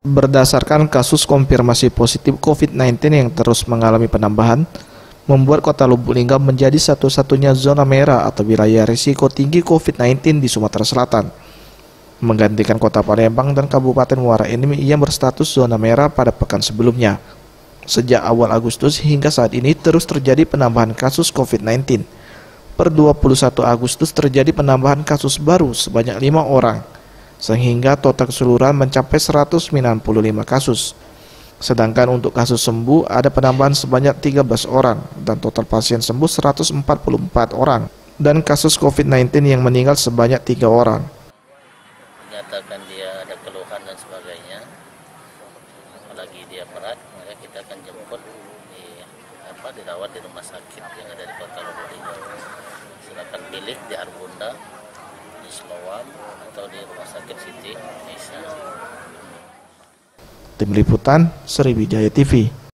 Berdasarkan kasus konfirmasi positif COVID-19 yang terus mengalami penambahan, membuat Kota Lubuk Linggau menjadi satu-satunya zona merah atau wilayah risiko tinggi COVID-19 di Sumatera Selatan. Menggantikan Kota Palembang dan Kabupaten Muara Enim yang berstatus zona merah pada pekan sebelumnya. Sejak awal Agustus hingga saat ini terus terjadi penambahan kasus COVID-19. Per 21 Agustus terjadi penambahan kasus baru sebanyak 5 orang. Sehingga total keseluruhan mencapai 195 kasus. Sedangkan untuk kasus sembuh ada penambahan sebanyak 13 orang dan total pasien sembuh 144 orang dan kasus COVID-19 yang meninggal sebanyak 3 orang. Menyatakan dia ada keluhan dan sebagainya, apalagi dia berat, maka kita akan jemput dirawat di rumah sakit yang ada di Kota Lubuk Linggau. Silakan pilih di Arbunda, di Siloam atau di Rumah Sakit Siti Aisyah. Tim Liputan Sriwijaya TV.